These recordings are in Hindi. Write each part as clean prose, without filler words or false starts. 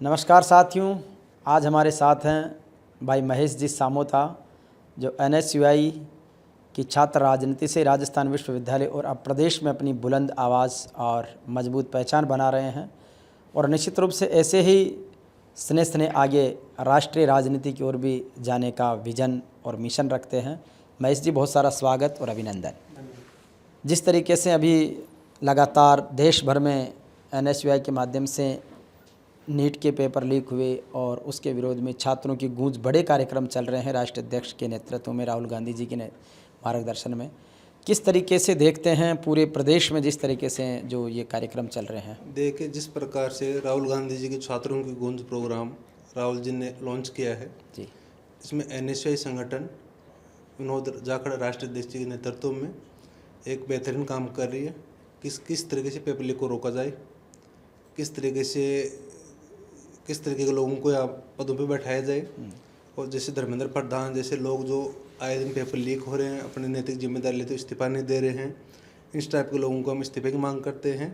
नमस्कार साथियों, आज हमारे साथ हैं भाई महेश जी सामोता, जो NSUI की छात्र राजनीति से राजस्थान विश्वविद्यालय और अब प्रदेश में अपनी बुलंद आवाज़ और मजबूत पहचान बना रहे हैं और निश्चित रूप से ऐसे ही स्ने स्ने आगे राष्ट्रीय राजनीति की ओर भी जाने का विजन और मिशन रखते हैं। महेश जी, बहुत सारा स्वागत और अभिनंदन। जिस तरीके से अभी लगातार देश भर में NSUI के माध्यम से नीट के पेपर लीक हुए और उसके विरोध में छात्रों की गूंज बड़े कार्यक्रम चल रहे हैं राष्ट्रीय अध्यक्ष के नेतृत्व में, राहुल गांधी जी के मार्गदर्शन में। किस तरीके से देखते हैं पूरे प्रदेश में जिस तरीके से जो ये कार्यक्रम चल रहे हैं? देखिए, जिस प्रकार से राहुल गांधी जी के छात्रों की गूंज प्रोग्राम राहुल जी ने लॉन्च किया है जी, इसमें NSUI संगठन विनोद जाखड़ राष्ट्रीय अध्यक्ष जी के नेतृत्व में एक बेहतरीन काम कर रही है। किस तरीके से पेपर लीक को रोका जाए, किस तरीके के लोगों को यहाँ पदों पे बैठाया जाए। और जैसे धर्मेंद्र प्रधान जैसे लोग जो आए दिन पेपर लीक हो रहे हैं, अपनी नैतिक जिम्मेदारी लेते इस्तीफा नहीं दे रहे हैं, इस टाइप के लोगों को हम इस्तीफे की मांग करते हैं।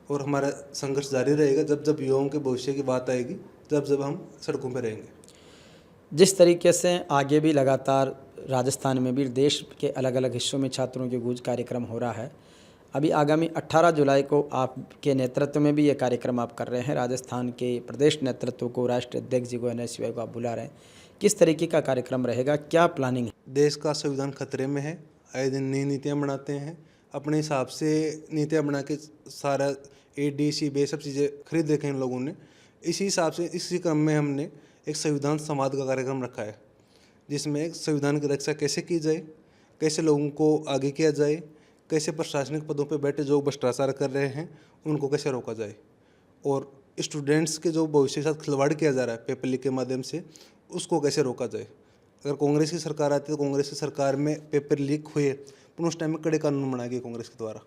और हमारा संघर्ष जारी रहेगा जब जब युवाओं के भविष्य की बात आएगी, जब हम सड़कों पर रहेंगे। जिस तरीके से आगे भी लगातार राजस्थान में भी देश के अलग अलग हिस्सों में छात्रों की गूंज कार्यक्रम हो रहा है। अभी आगामी 18 जुलाई को आपके नेतृत्व में भी ये कार्यक्रम आप कर रहे हैं। राजस्थान के प्रदेश नेतृत्व को, राष्ट्रीय अध्यक्ष जी को, NSUI को आप बुला रहे हैं। किस तरीके का कार्यक्रम रहेगा, क्या प्लानिंग है? देश का संविधान खतरे में है, आए दिन नई नीतियाँ बनाते हैं, अपने हिसाब से नीतियाँ बना के सारा AD, सब चीज़ें खरीद रखे हैं इन लोगों ने। इसी हिसाब से इसी क्रम में हमने एक संविधान संवाद का कार्यक्रम रखा है, जिसमें एक संविधान की रक्षा कैसे की जाए, कैसे लोगों को आगे किया जाए, कैसे प्रशासनिक पदों पर बैठे जो भ्रष्टाचार कर रहे हैं उनको कैसे रोका जाए, और स्टूडेंट्स के जो भविष्य के साथ खिलवाड़ किया जा रहा है पेपर लीक के माध्यम से, उसको कैसे रोका जाए। अगर कांग्रेस की सरकार आती है तो कांग्रेस की सरकार में पेपर लीक हुए, पर उस टाइम में कड़े कानून बनाए गए कांग्रेस के द्वारा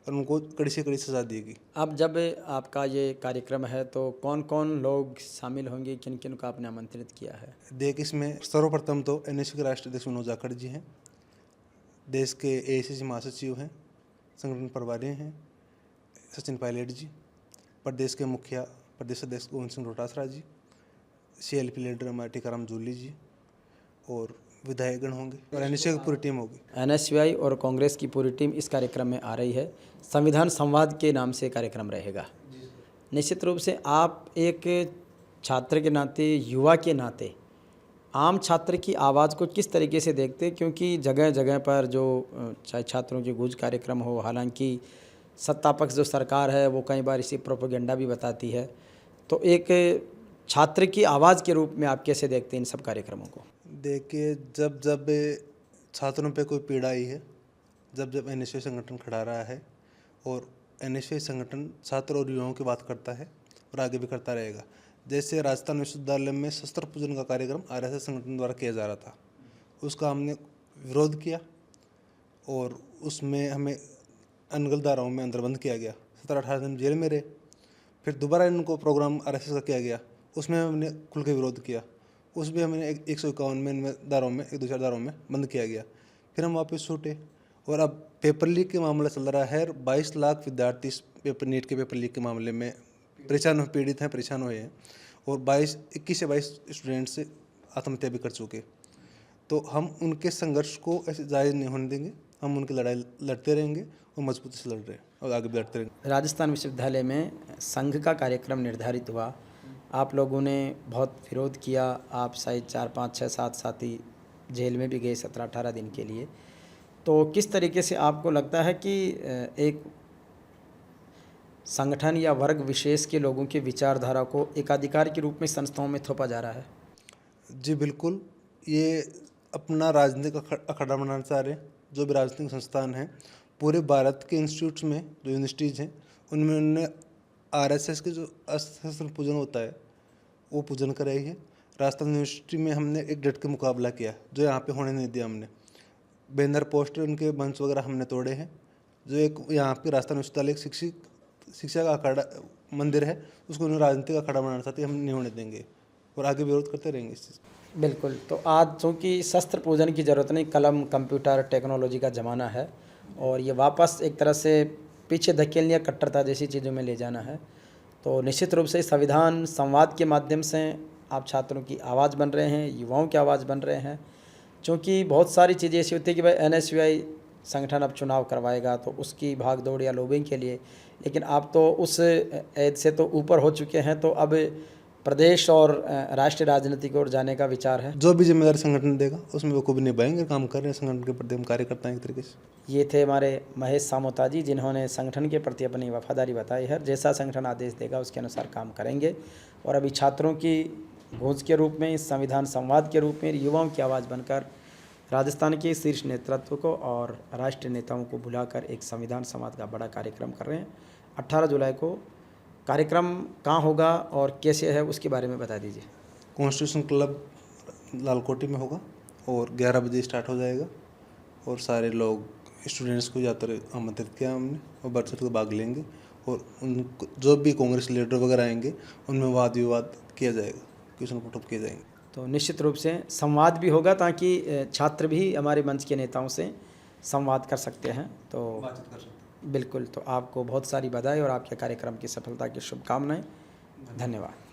और उनको कड़ी से कड़ी सजा दी गई। अब जब आपका ये कार्यक्रम है तो कौन कौन लोग शामिल होंगे, किन किन को आपने आमंत्रित किया है? देख, इसमें सर्वप्रथम तो NSUI के राष्ट्रीय अध्यक्ष विनोद जाखड़ जी हैं, देश के AICC महासचिव हैं, संगठन प्रभारी हैं सचिन पायलट जी, प्रदेश के मुखिया प्रदेश अध्यक्ष गोविंद सिंह डोटासरा जी, CLP लीडर हमारे टीकाराम जूली जी और विधायकगण होंगे और NSUI की पूरी टीम होगी। NSUI और कांग्रेस की पूरी टीम इस कार्यक्रम में आ रही है। संविधान संवाद के नाम से कार्यक्रम रहेगा। निश्चित रूप से आप एक छात्र के नाते, युवा के नाते आम छात्र की आवाज़ को किस तरीके से देखते हैं? क्योंकि जगह जगह पर जो चाहे छात्रों की गूंज कार्यक्रम हो, हालांकि सत्तापक्ष जो सरकार है वो कई बार इसी प्रोपेगेंडा भी बताती है, तो एक छात्र की आवाज़ के रूप में आप कैसे देखते हैं इन सब कार्यक्रमों को? देखिए, जब जब छात्रों पे कोई पीड़ा आई है, जब जब NSUI संगठन खड़ा रहा है, और NSUI संगठन छात्र और युवाओं की बात करता है और आगे भी करता रहेगा। जैसे राजस्थान विश्वविद्यालय में शस्त्र पूजन का कार्यक्रम RSS संगठन द्वारा किया जा रहा था, उसका हमने विरोध किया और उसमें हमें अनगल धाराओं में अंदरबंद किया गया, 17-18 दिन जेल में रहे। फिर दोबारा इनको प्रोग्राम RSS का किया गया, उसमें हमने खुल के विरोध किया, उसमें हमने 151 में इनमें धाराओं में 1-2-4 धाराओं में बंद किया गया। फिर हम वापस छूटे और अब पेपर लीक के मामला चल रहा है। 22 लाख विद्यार्थी नीट के पेपर लीक के मामले में पीड़ित हैं, परेशान हुए हैं, और 21 से 22 स्टूडेंट से आत्महत्या भी कर चुके। तो हम उनके संघर्ष को ऐसे जायज़ नहीं होने देंगे, हम उनकी लड़ाई लड़ते रहेंगे और मजबूती से लड़ रहे हैं और आगे भी लड़ते रहेंगे। राजस्थान विश्वविद्यालय में संघ का कार्यक्रम निर्धारित हुआ, आप लोगों ने बहुत विरोध किया, आप शायद 4, 5, 6, 7 साथी जेल में भी गए 17-18 दिन के लिए। तो किस तरीके से आपको लगता है कि एक संगठन या वर्ग विशेष के लोगों की विचारधारा को एकाधिकार के रूप में संस्थाओं में थोपा जा रहा है? जी बिल्कुल, ये अपना राजनीतिक अखाड़ा बनाना चाह रहे हैं। जो भी राजनीतिक संस्थान हैं पूरे भारत के इंस्टीट्यूट्स में, जो यूनिवर्सिटीज़ हैं, उनमें उन्होंने RSS के जो शस्त्र पूजन होता है वो पूजन कराई है। राजस्थान यूनिवर्सिटी में हमने एक डट के मुकाबला किया, जो यहाँ पे होने नहीं दिया। हमने बैनर, पोस्टर, उनके मंच वगैरह हमने तोड़े हैं। जो एक यहाँ पे राजस्थान विश्वविद्यालय एक शिक्षा का अखाड़ा मंदिर है, उसको उन्होंने राजनीतिक अखाड़ा बनाना चाहते हैं, हम नहीं होने देंगे और आगे विरोध करते रहेंगे इस चीज़। बिल्कुल। तो आज चूँकि शस्त्र पूजन की ज़रूरत नहीं, कलम, कंप्यूटर, टेक्नोलॉजी का ज़माना है और ये वापस एक तरह से पीछे धकेलने या कट्टरता जैसी चीज़ों में ले जाना है, तो निश्चित रूप से संविधान संवाद के माध्यम से आप छात्रों की आवाज़ बन रहे हैं, युवाओं की आवाज़ बन रहे हैं। क्योंकि बहुत सारी चीज़ें ऐसी होती है कि भाई NSUI संगठन अब चुनाव करवाएगा तो उसकी भाग दौड़ या लॉबिंग के लिए, लेकिन आप तो उस ऐद से तो ऊपर हो चुके हैं, तो अब प्रदेश और राष्ट्रीय राजनीति की ओर जाने का विचार है। जो भी जिम्मेदारी संगठन देगा उसमें वो खूब निभाएंगे, काम कर रहे हैं संगठन के प्रति, हम कार्य करते हैं एक तरीके से। ये थे हमारे महेश सामोता जी, जिन्होंने संगठन के प्रति अपनी वफादारी बताई है। जैसा संगठन आदेश देगा उसके अनुसार काम करेंगे और अभी छात्रों की गूंज के रूप में, इस संविधान संवाद के रूप में युवाओं की आवाज़ बनकर राजस्थान के शीर्ष नेतृत्व को और राष्ट्रीय नेताओं को बुलाकर एक संविधान संवाद का बड़ा कार्यक्रम कर रहे हैं। 18 जुलाई को कार्यक्रम कहाँ होगा और कैसे है उसके बारे में बता दीजिए। कॉन्स्टिट्यूशन क्लब लालकोटी में होगा और 11 बजे स्टार्ट हो जाएगा और सारे लोग स्टूडेंट्स को ज़्यादातर आमंत्रित किया हमने और बढ़ चढ़ कर भाग लेंगे और उन जो भी कांग्रेस लीडर वगैरह आएंगे उनमें वाद विवाद किया जाएगा, क्वेश्चन पुट अप किए जाएंगे। तो निश्चित रूप से संवाद भी होगा ताकि छात्र भी हमारे मंच के नेताओं से संवाद कर सकते हैं, तो बातचीत कर सकते हैं। बिल्कुल। तो आपको बहुत सारी बधाई और आपके कार्यक्रम की सफलता की शुभकामनाएं। धन्यवाद।